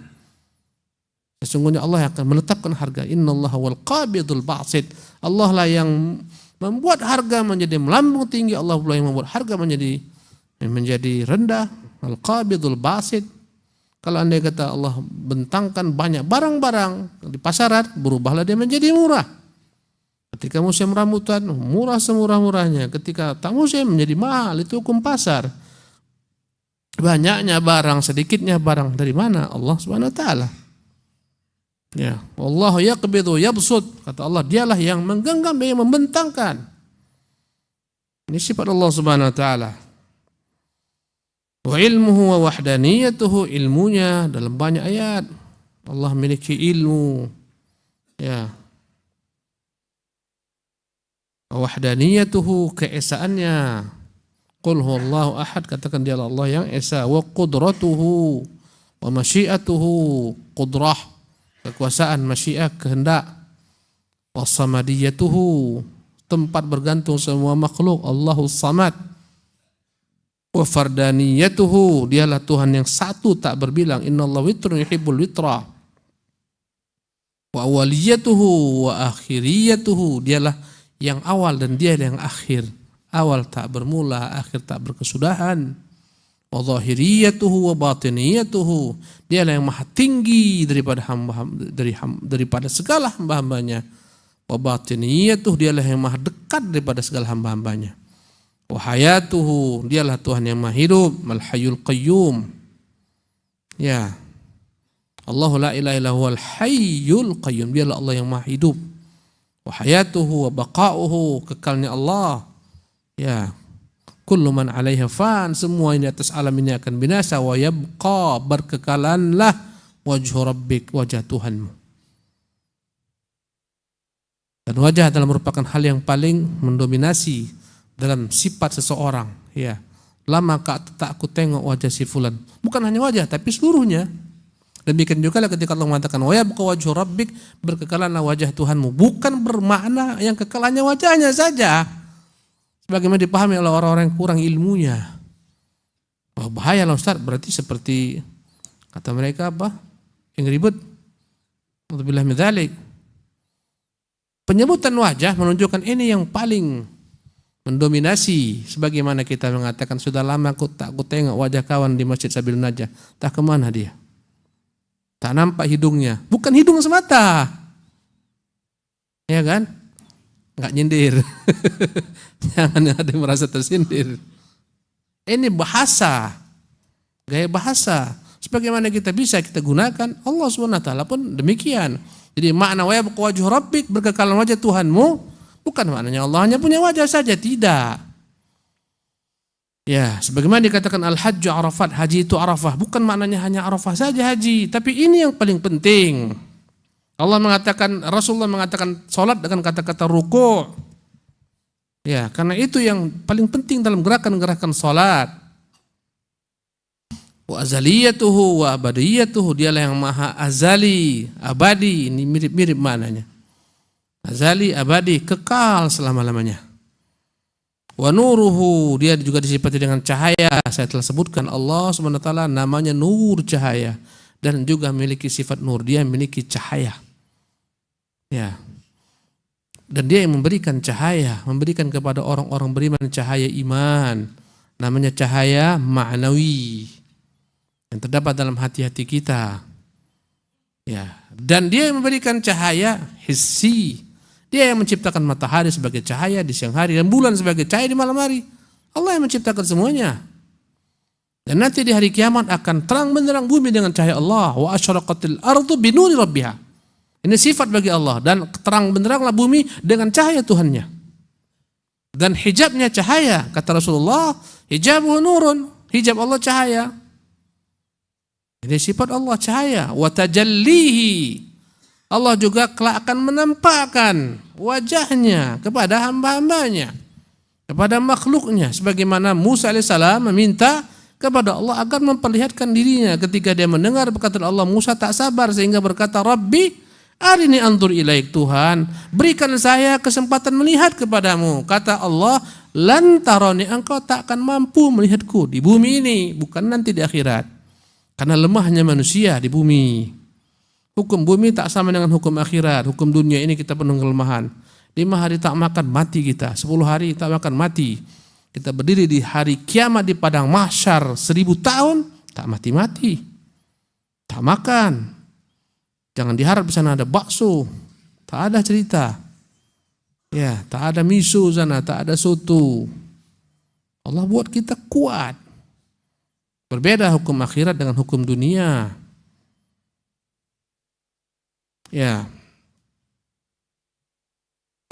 Sesungguhnya Allah yang akan menetapkan harga. Innallaha wal qabidul basit. Allah lah yang membuat harga menjadi melambung tinggi. Allah pula yang membuat harga menjadi rendah. Al-qabidul basit. Kalau andai kata Allah bentangkan banyak barang-barang di pasaran, berubahlah dia menjadi murah. Ketika musim rambutan, murah semurah-murahnya. Ketika tak musim, menjadi mahal. Itu hukum pasar. Banyaknya barang, sedikitnya barang. Dari mana? Allah Subhanahu wa taala. Ya, Wallahu yaqbidu yabsut. Kata Allah, dialah yang menggenggam, yang membentangkan. Ini sifat Allah Subhanahu wa taala. Wa ilmuhu wa wahdaniyatuhu, ilmunya dalam banyak ayat. Allah memiliki ilmu. Ya. Wa wahdaniyatuhu, keesaannya. Qul huwallahu ahad, katakan dialah Allah yang esa. Wa qudratuhu wa masyiatuhu, qudrah, kekuasaan, masyiah, kehendak. Wa samadiyatuhu, tempat bergantung semua makhluk, Allahus samad. Wa fardaniyatuhu, dialah Tuhan yang satu tak berbilang. Innallaha witrun yuhibbul witra. Wa awaliyatuhu wa akhiriyatuhu, dialah yang awal dan dia yang akhir. Awal tak bermula, akhir tak berkesudahan. Wa zahiriyatuhu wa batiniyatuhu, dialah yang maha tinggi daripada daripada segala hamba-hambanya. Wa batiniyatuhu, dialah yang maha dekat daripada segala hamba-hambanya. Wahayatuhu, dialah Tuhan yang maha hidup, al-hayyul qayyum. Ya. Allahu la ilaha illa huwal hayyul qayyum, dialah Allah yang maha hidup. Wahayatuhu wa baqa'uhu, kekalnya Allah. Ya. Kullu man 'alaiha fan, semua ini atas alam ini akan binasa. Wa yabqa, berkekalanlah wajhu rabbik, wajah Tuhanmu. Dan wajah adalah merupakan hal yang paling mendominasi dalam sifat seseorang. Ya, lama tak aku tengok wajah si fulan. Bukan hanya wajah, tapi seluruhnya. Demikian juga ketika Allah mengatakan wa yabqa wajhu rabbik, berkekalanlah wajah Tuhanmu. Bukan bermakna yang kekalanya wajahnya saja, sebagaimana dipahami oleh orang-orang yang kurang ilmunya. Oh, bahaya lah Ustaz, berarti seperti kata mereka apa? Yang ribet. Alhamdulillah min dzalik. Penyebutan wajah menunjukkan ini yang paling mendominasi, sebagaimana kita mengatakan sudah lama aku tengok wajah kawan di Masjid Sabil Najah, tak kemana dia, tak nampak hidungnya. Bukan hidung semata, ya kan? Nggak nyindir. Jangan ada yang merasa tersindir. Ini bahasa, gaya bahasa. Sebagaimana kita bisa kita gunakan, Allah SWT pun demikian. Jadi makna wa yabqa wajhu rabbik, berkekalan wajah Tuhanmu, bukan maknanya Allah hanya punya wajah saja, tidak. Ya, sebagaimana dikatakan al-hajju Arafat, haji itu Arafah, bukan maknanya hanya Arafah saja haji, tapi ini yang paling penting. Allah mengatakan, Rasulullah mengatakan salat dengan kata-kata ruku'. Ya, karena itu yang paling penting dalam gerakan-gerakan salat. Wa azaliyatuhu wa abadiyatuhu, dialah yang maha azali, abadi, ini mirip-mirip maknanya. Azali, abadi, kekal selama-lamanya. Wa nuruhu, dia juga disifati dengan cahaya. Saya telah sebutkan Allah Subhanahu wa taala namanya nur, cahaya, dan juga memiliki sifat nur, dia memiliki cahaya. Ya. Dan dia yang memberikan cahaya, memberikan kepada orang-orang beriman cahaya iman. Namanya cahaya ma'nawi yang terdapat dalam hati-hati kita. Ya, dan dia yang memberikan cahaya hissi. Dia yang menciptakan matahari sebagai cahaya di siang hari dan bulan sebagai cahaya di malam hari. Allah yang menciptakan semuanya. Dan nanti di hari kiamat akan terang benderang bumi dengan cahaya Allah. Wa asyraqatil ardu binuri rabbiha. Ini sifat bagi Allah, dan terang benderanglah bumi dengan cahaya Tuhannya. Dan hijabnya cahaya, kata Rasulullah, hijabuhu nurun, hijab Allah cahaya. Ini sifat Allah cahaya. Wa tajallihi, Allah juga kelak akan menampakkan wajahnya kepada hamba-hambanya, kepada makhluknya, sebagaimana Musa alaihissalam meminta kepada Allah agar memperlihatkan dirinya. Ketika dia mendengar perkataan Allah, Musa tak sabar sehingga berkata, Rabbi arini anzur ilaik, Tuhan berikan saya kesempatan melihat kepadamu. Kata Allah, lan tarani, engkau tak akan mampu melihatku di bumi ini, bukan nanti di akhirat, karena lemahnya manusia di bumi. Hukum bumi tak sama dengan hukum akhirat. Hukum dunia ini kita penuh kelemahan. 5 hari tak makan mati kita, 10 hari tak makan mati. Kita berdiri di hari kiamat di padang mahsyar 1000 tahun tak mati-mati, tak makan. Jangan diharap di sana ada bakso, tak ada cerita. Ya, tak ada miso sana, tak ada soto. Allah buat kita kuat. Berbeda hukum akhirat dengan hukum dunia. Ya.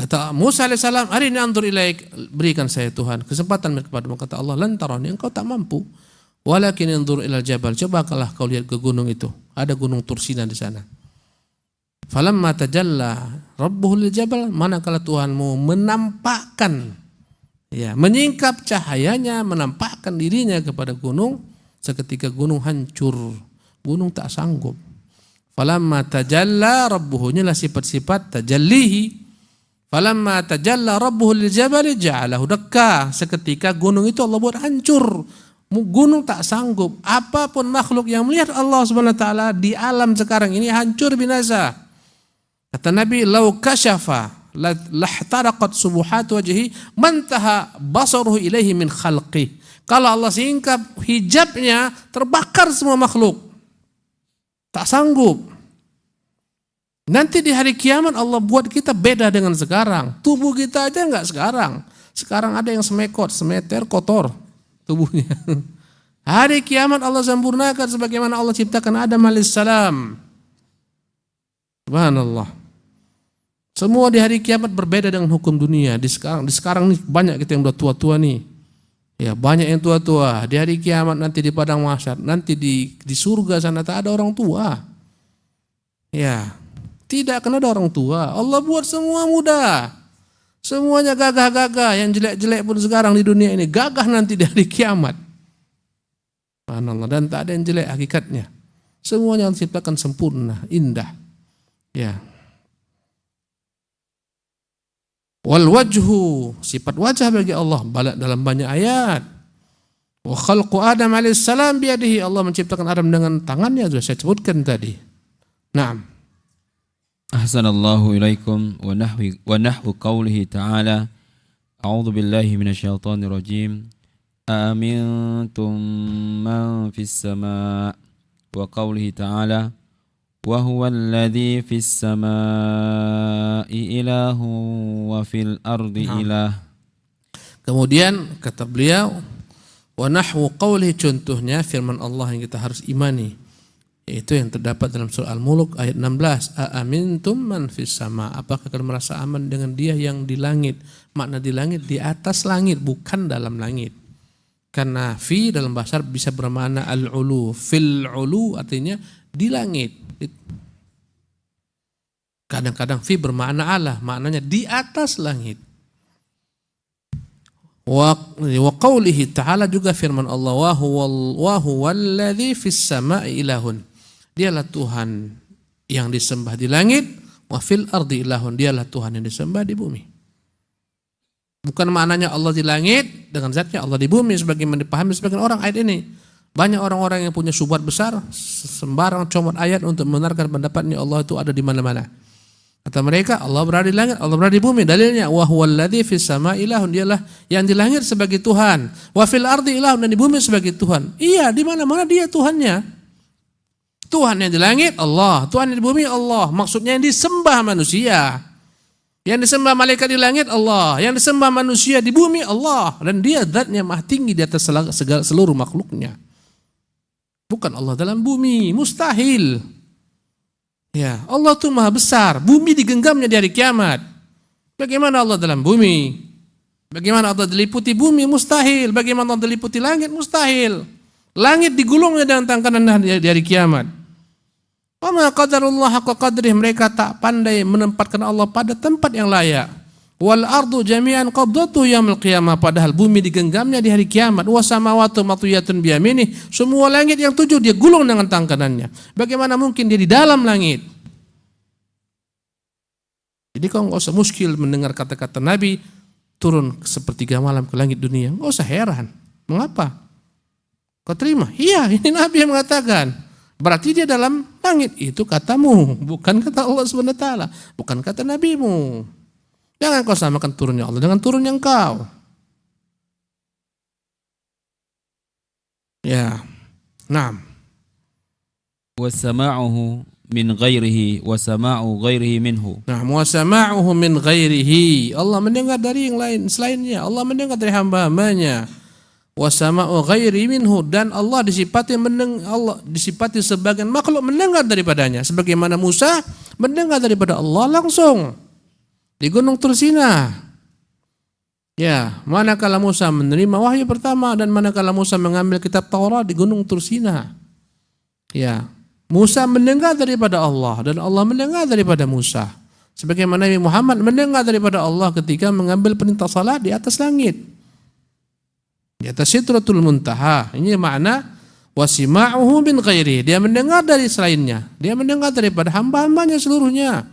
Kata Musa alaihissalam, arini anzur ilaik, berikan saya Tuhan kesempatan kepadamu. Kata Allah, lan tarani, engkau tak mampu. Walakin anzur ilal jabal, cobalah kau lihat ke gunung itu. Ada gunung Tursina di sana. Falamma tajalla rabbuhu lil jabal, manakala Tuhanmu menampakkan, ya, menyingkap cahayanya, menampakkan dirinya kepada gunung, seketika gunung hancur, gunung tak sanggup. Falamma tajalla rabbuhu, inilah sifat-sifat tajallihi. Falamma tajalla rabbuhu lil jabali ja'alahu dakka, seketika gunung itu Allah buat hancur. Gunung tak sanggup. Apapun makhluk yang melihat Allah Subhanahu wa taala di alam sekarang ini hancur binasa. Kata Nabi, lau kasyafa lahtaraqat subuhat wajhi mantaha basaruhu ilaihi min khalqi. Kalau Allah singkap hijabnya, terbakar semua makhluk. Tak sanggup. Nanti di hari kiamat Allah buat kita beda dengan sekarang. Tubuh kita aja enggak sekarang. Sekarang ada yang semekot, semeter kotor tubuhnya. Hari kiamat Allah sempurnakan sebagaimana Allah ciptakan Adam alaihissalam. Subhanallah. Semua di hari kiamat berbeda dengan hukum dunia. Di sekarang nih banyak kita yang udah tua-tua nih. Ya, banyak yang tua-tua. Di hari kiamat nanti di padang mahsyar, nanti di surga sana tak ada orang tua. Ya, tidak akan ada orang tua. Allah buat semua muda. Semuanya gagah-gagah. Yang jelek-jelek pun sekarang di dunia ini gagah nanti di hari kiamat. Subhanallah. Dan tak ada yang jelek hakikatnya. Semuanya diciptakan sempurna, indah. Ya. Wal wajhu, sifat wajah bagi Allah dalam banyak ayat. Wa khalqu Adam alaihissalam biadihi, Allah menciptakan Adam dengan tangannya, sudah saya sebutkan tadi. Naam. Ahsanallahu ilaikum wa nahwu qawlihi ta'ala a'udzu billahi minasyaitonir rajim amintum man fis sama' wa qawlihi ta'ala wa huwal ladzi fis sama'i ilahun wa fil ardi ilah. Kemudian kata beliau, wa nahwu qawlihi, contohnya firman Allah yang kita harus imani, yaitu yang terdapat dalam surah Al-Mulk ayat 16. Aamintum man fis sama, apakah kalian merasa aman dengan dia yang di langit? Makna di langit, di atas langit, bukan dalam langit. Karena fi dalam bahasa Arab bisa bermakna al-ulu. Fil ulu artinya di langit. Kadang-kadang fi bermakna Allah, maknanya di atas langit. Wa qawlihi ta'ala, juga firman Allah, wa huwalladzi fis sama'i ilahun, dialah Tuhan yang disembah di langit, wa fil ardi ilahun, dialah Tuhan yang disembah di bumi. Bukan maknanya Allah di langit dengan zatnya Allah di bumi sebagaimana dipahami sebagian orang ayat ini. Banyak orang-orang yang punya syubhat besar, sembarang comot ayat untuk membenarkan pendapatnya Allah itu ada di mana-mana. Kata mereka Allah berada di langit, Allah berada di bumi. Dalilnya wa huwallazi fis samai ilahun, dialah yang di langit sebagai Tuhan. Wa fil ardi ilahun, dan di bumi sebagai Tuhan. Iya, di mana-mana dia Tuhannya. Tuhan yang di langit Allah, Tuhan yang di bumi Allah. Maksudnya yang disembah manusia. Yang disembah malaikat di langit Allah, yang disembah manusia di bumi Allah, dan dia zatnya maha tinggi di atas segala seluruh makhluknya. Bukan Allah dalam bumi, mustahil. Ya, Allah itu maha besar, bumi digenggamnya di hari kiamat. Bagaimana Allah dalam bumi? Bagaimana Allah diliputi bumi? Mustahil. Bagaimana Allah diliputi langit? Mustahil. Langit digulungnya dengan tangan kanan di hari kiamat. Wa ma qadarullah haqqa qadrih, mereka tak pandai menempatkan Allah pada tempat yang layak. Wal ardu jami'an qabdatuhu yaumil qiyamah, padahal bumi digenggamnya di hari kiamat. Wa samawati matwiyatun biyaminih, semua langit yang 7 dia gulung dengan tangan kanannya. Bagaimana mungkin dia di dalam langit? Jadi kau enggak usah muskil mendengar kata-kata Nabi turun sepertiga malam ke langit dunia. Enggak usah heran. Mengapa? Kau terima? Iya, ini Nabi yang mengatakan. Berarti dia dalam langit. Itu katamu, bukan kata Allah SWT, bukan kata Nabimu. Jangan kau samakan turunnya Allah dengan turunnya engkau. Ya. Naam. Wa sama'uhu min ghairihi wa sama'u ghairihi minhu. Nah, wa sama'uhu min ghairihi. Allah mendengar dari yang lain selainnya. Allah mendengar dari hamba-hambanya. Wa sama'u ghairi minhu, dan Allah disifati sebagian makhluk mendengar daripadanya, sebagaimana Musa mendengar daripada Allah langsung di Gunung Tursina. Ya, manakala Musa menerima wahyu pertama dan manakala Musa mengambil kitab Taurat di Gunung Tursina. Ya, Musa mendengar daripada Allah dan Allah mendengar daripada Musa. Sebagaimana Nabi Muhammad mendengar daripada Allah ketika mengambil perintah salat di atas langit. Di atas Sidratul Muntaha. Ini makna wasima'uhu min ghairi. Dia mendengar dari selainnya. Dia mendengar daripada hamba-hambanya seluruhnya.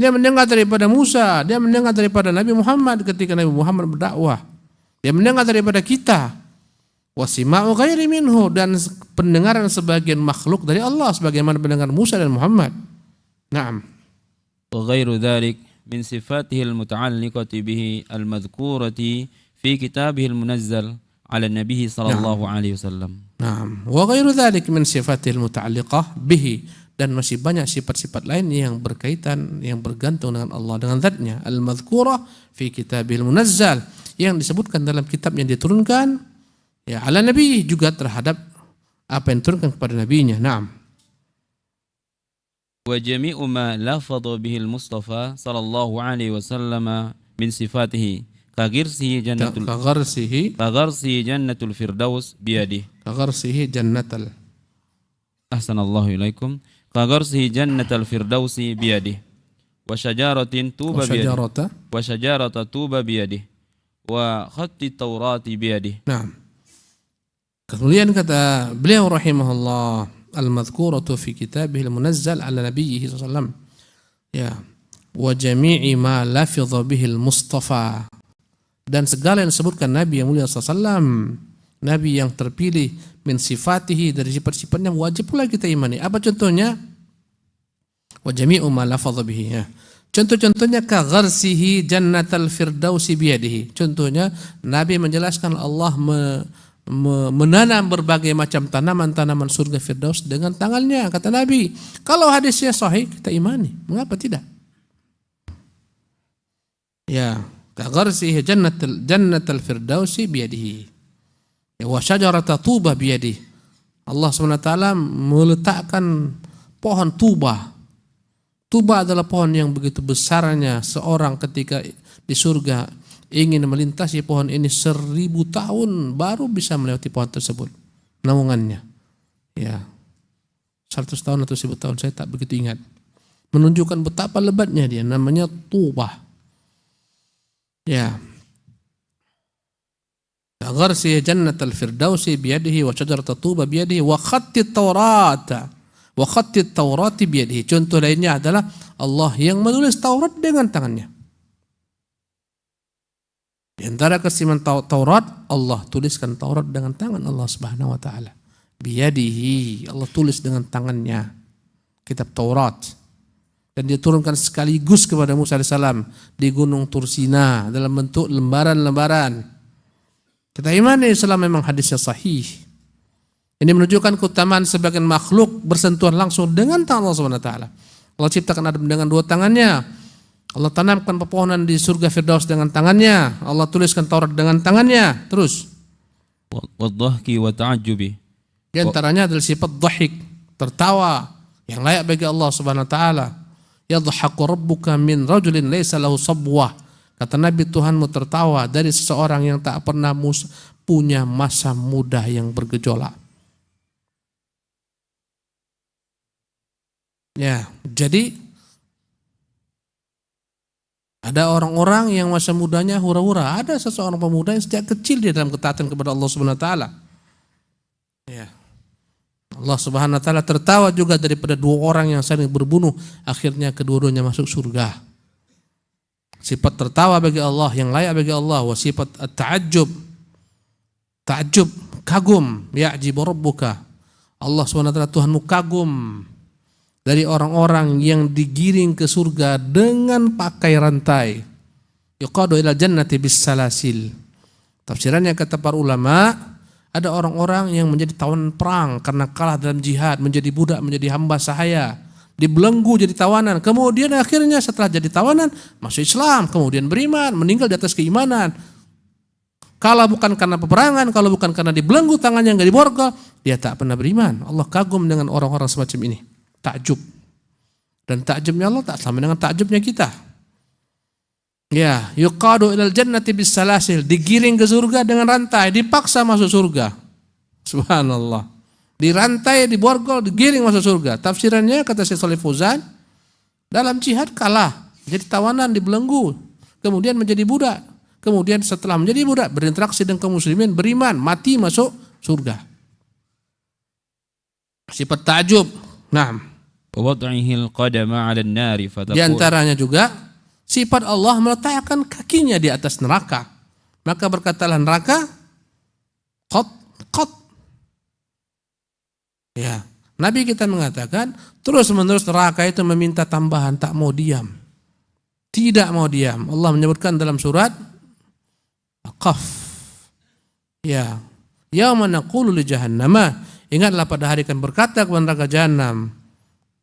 Dia mendengar daripada Musa, dia mendengar daripada Nabi Muhammad ketika Nabi Muhammad berdakwah. Dia mendengar daripada kita. Wasima'u ghairi minhu, dan pendengaran sebagian makhluk dari Allah sebagaimana pendengar Musa dan Muhammad. Naam. Wa ghairu dzalik min sifatihi al-muta'alliqati bihi al-madhkurati fi kitabihi al-munazzal 'ala an-nabiy sallallahu alaihi wasallam. Naam. Wa ghairu dzalik min sifatihi al-muta'alliqah bihi, dan masih banyak sifat-sifat lain yang berkaitan, yang bergantung dengan Allah, dengan zatnya. Al-madhkurah fi kitabil munazzal, yang disebutkan dalam kitab yang diturunkan ya ala nabi, juga terhadap apa yang diturunkan kepada nabinya. Naam. Wa jami'u ma lafadha bihi al-Mustafa sallallahu alaihi wasallam min sifatihi kagirsihi jannatul firdaus biyadihi. Kagirsihi jannatal. Ahsanallahu ilaikum. Kagharsihi jannatal firdausi biyadihi wa syajaratin tuba biyadihi wa syajarata tuba biyadihi wa khatti taurati biyadihi. Nah, kemudian kata beliau rahimahullah, al-madhkuratu fi kitabih al-munazzal ala nabiyhi sallallahu alaihi wasallam, ya, wa jami'i ma lafidha bihi al-mustafa, dan segala yang disebutkan Nabi yang mulia sallallahu alaihi wasallam, Nabi yang terpilih, min sifatihi, dari sifat-sifatnya wajib pula kita imani. Apa contohnya? Wa jami'u ma lafadha bihi. Ya. Contoh-contohnya ka gharsihi jannatal firdausi biyadihi. Contohnya Nabi menjelaskan Allah menanam berbagai macam tanaman-tanaman surga firdaus dengan tangannya, kata Nabi. Kalau hadisnya sahih kita imani. Mengapa tidak? Ya, ka gharsihi jannatal firdausi biyadihi. Wa syajarata tuba biyadihi. Allah SWT meletakkan pohon tuba. Tuba adalah pohon yang begitu besarnya, seorang ketika di surga ingin melintasi pohon ini 1000 tahun baru bisa melewati pohon tersebut. Naungannya. Ya. 100 tahun atau 1000 tahun saya tak begitu ingat. Menunjukkan betapa lebatnya dia, namanya tuba. Ya. Gharsi jannatal firdausi biyadihi wa syajarata tuba biyadihi wa khatti taurata wa khatti taurati biyadihi. Contoh lainnya adalah Allah yang menulis Taurat dengan tangannya. Di antara keistimewaan Taurat, Allah tuliskan Taurat dengan tangan Allah Subhanahu wa taala. Biyadihi, Allah tulis dengan tangannya kitab Taurat. Dan diturunkan sekaligus kepada Musa alaihissalam di Gunung Tursina dalam bentuk lembaran-lembaran. Kita imani Islam memang hadisnya sahih. Ini menunjukkan keutamaan sebagian makhluk bersentuhan langsung dengan tangan Allah Subhanahu wa taala. Allah ciptakan Adam dengan dua tangannya. Allah tanamkan pepohonan di surga Firdaus dengan tangannya. Allah tuliskan Taurat dengan tangannya. Terus. Wadhahki wa ta'ajjubi. Di antaranya adalah sifat dhahik, tertawa yang layak bagi Allah Subhanahu wa taala. Yadhaku rabbuka min rajulin laisa lahu sabwah. Kata Nabi, Tuhanmu tertawa dari seseorang yang tak pernah punya masa muda yang bergejolak. Ya, jadi ada orang-orang yang masa mudanya hura-hura. Ada seseorang pemuda yang sejak kecil dia dalam ketaatan kepada Allah Subhanahu wa taala. Ya. Allah Subhanahu wa taala tertawa juga daripada dua orang yang saling berbunuh, akhirnya kedua-duanya masuk surga. Sifat tertawa bagi Allah yang layak bagi Allah, wa sifat at-ta'ajjub. Ta'ajjub, kagum, ya'jibu rabbuka. Allah Subhanahu wa taala Tuhanmu kagum dari orang-orang yang digiring ke surga dengan pakai rantai. Yuqadu ila jannati bis salasil. Tafsirannya kata para ulama, ada orang-orang yang menjadi tawanan perang karena kalah dalam jihad, menjadi budak, menjadi hamba sahaya, dibelenggu jadi tawanan. Kemudian akhirnya setelah jadi tawanan masuk Islam, kemudian beriman, meninggal di atas keimanan. Kalau bukan karena peperangan, kalau bukan karena dibelenggu tangannya enggak diborgol, dia tak pernah beriman. Allah kagum dengan orang-orang semacam ini. Takjub. Dan takjubnya Allah tak sama dengan takjubnya kita. Ya, yuqadu ilal jannati bis salasil, digiring ke surga dengan rantai, dipaksa masuk surga. Subhanallah. Dirantai, diborgol, digiring masuk surga. Tafsirannya kata Syekh Shalih Fauzan, dalam jihad kalah, jadi tawanan, dibelenggu, kemudian menjadi budak. Kemudian setelah menjadi budak berinteraksi dengan kaum muslimin, beriman, mati masuk surga. Sifat takjub. Nah, di antaranya juga sifat Allah meletakkan kakinya di atas neraka. Maka berkatalah neraka, qat. Ya, Nabi kita mengatakan terus menerus neraka itu meminta tambahan, tak mau diam. Tidak mau diam. Allah menyebutkan dalam surat Qaf. Ya, yauma naqulu li jahannama, ingatlah pada hari akan berkata kepada neraka jahanam,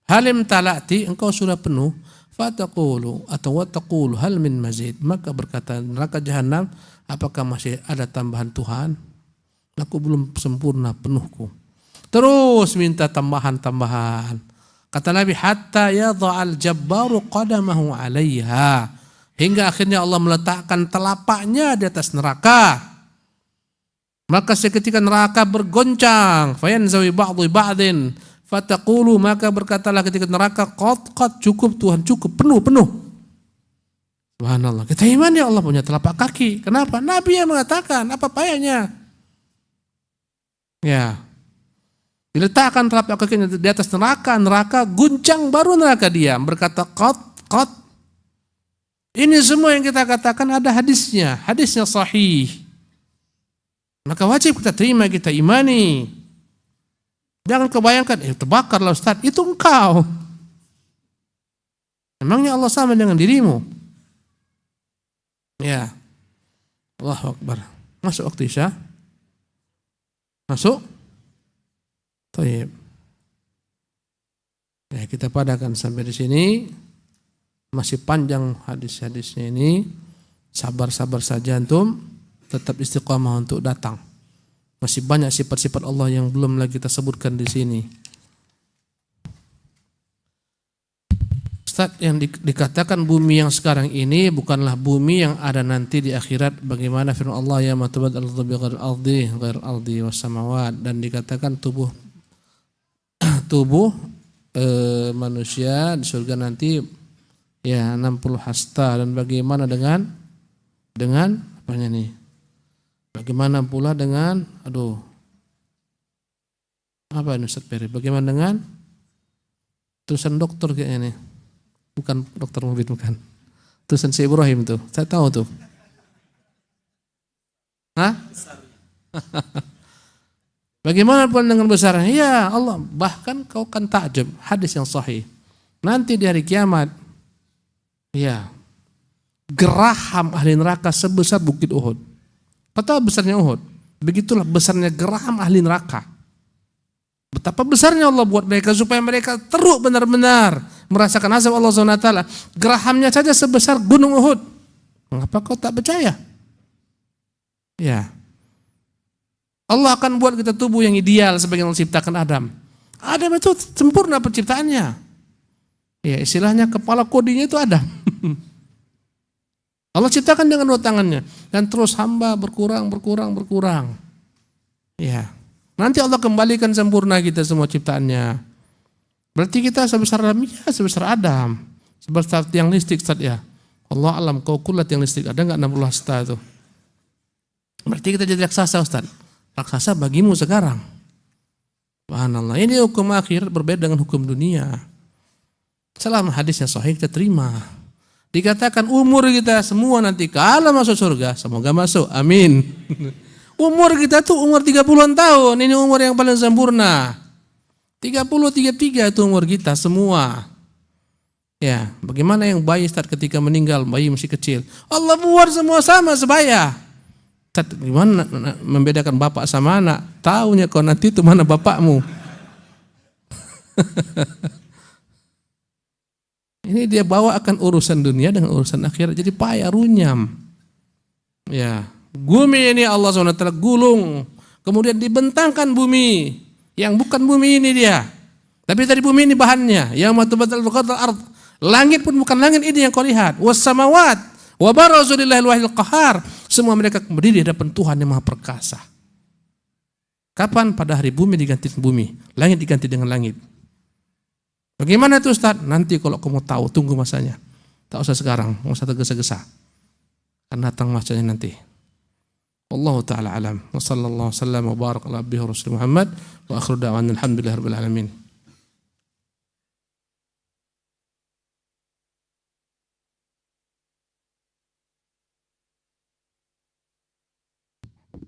halim talati, engkau sudah penuh, fataqulu atau wataqulu hal min mazid, maka berkata neraka jahanam, apakah masih ada tambahan Tuhan? Aku belum sempurna penuhku. Terus minta tambahan-tambahan. Kata Nabi, hatta yadha'al jabbaru qadamahu 'alaiha, hingga akhirnya Allah meletakkan telapaknya di atas neraka. Maka seketika neraka bergoncang, fayanzawi ba'dhu ba'din, fataqulu, maka berkatalah ketika neraka, qad, cukup Tuhan, cukup, penuh. Subhanallah. Kita iman ya Allah punya telapak kaki. Kenapa? Nabi yang mengatakan, apa payahnya? Ya. Diletakkan telapak kakinya di atas neraka guncang, baru neraka diam, berkata qad. Ini semua yang kita katakan ada hadisnya sahih. Maka wajib kita terima, kita imani. Jangan kebayangkan, terbakarlah Ustaz, itu engkau. Memangnya Allah sama dengan dirimu? Ya. Allahu Akbar. Masuk waktu Isya? Masuk? Baik. Ya, kita padakan sampai di sini. Masih panjang hadis-hadisnya ini. Sabar-sabar saja antum, tetap istiqamah untuk datang. Masih banyak sifat-sifat Allah yang belum lagi kita sebutkan di sini. Ustaz, yang dikatakan bumi yang sekarang ini bukanlah bumi yang ada nanti di akhirat. Bagaimana firman Allah, ya matubad al-ardi bighair ardi was samawat, dan dikatakan tubuh manusia di surga nanti ya 60 hasta. Dan bagaimana dengan apanya nih? Bagaimana pula dengan apa ini Ustaz Peri? Bagaimana dengan tulisan dokter kayaknya nih? Bukan dokter Mubin, bukan. Tulisan si Ibrahim tuh. Saya tahu tuh. Hah? Bagaimana pun dengan besarnya? Ya Allah, bahkan kau kan takjub. Hadis yang sahih. Nanti di hari kiamat, ya, geraham ahli neraka sebesar bukit Uhud. Betapa besarnya Uhud? Begitulah besarnya geraham ahli neraka. Betapa besarnya Allah buat mereka supaya mereka teruk benar-benar merasakan azab Allah SWT. Gerahamnya saja sebesar gunung Uhud. Mengapa kau tak percaya? Ya. Allah akan buat kita tubuh yang ideal sebagai Allah ciptakan Adam. Adam itu sempurna penciptaannya. Ya, istilahnya kepala kodinya itu Adam. Allah ciptakan dengan dua tangannya dan terus hamba berkurang. Ya. Nanti Allah kembalikan sempurna kita semua ciptaannya. Berarti kita sebesar Adam, ya sebesar Adam. Sebesar tiang listrik Ustaz ya. Allah alam kau kulat tiang listrik, ada enggak 60 hasta itu? Berarti kita jadi raksasa Ustaz. Raksasa bagimu sekarang. Subhanallah. Ini hukum akhir berbeda dengan hukum dunia. Selama hadisnya sahih kita terima. Dikatakan umur kita semua nanti kalau masuk surga, semoga masuk. Amin. Umur kita tuh umur 30-an tahun. Ini umur yang paling sempurna. 30, 33 itu umur kita semua. Ya, bagaimana yang bayi Ustaz ketika meninggal, bayi masih kecil. Allah buat semua sama sebaya. Ustaz, gimana membedakan bapak sama anak? Taunya kau nanti itu mana bapakmu. Ini dia bawa akan urusan dunia dengan urusan akhirat. Jadi payah runyam. Ya, bumi ini Allah SWT gulung. Kemudian dibentangkan bumi. Yang bukan bumi ini dia. Tapi dari bumi ini bahannya. Yang matubadal buqatal ard. Langit pun bukan langit ini yang kau lihat. Was samawat. Wa barazu lillahil wahidil qahar. Semua mereka berdiri di hadapan Tuhan yang Maha Perkasa. Kapan? Pada hari bumi diganti dengan bumi. Langit diganti dengan langit. Bagaimana itu Ustaz? Nanti kalau kamu tahu, tunggu masanya. Tak usah sekarang, tak usah tergesa-gesa. Akan datang masanya nanti. Wallahu ta'ala alam. Wa sallallahu sallam wa barak ala abdihi Rasul Muhammad. Wa akhiru da'wan alhamdulillah rabbil alamin.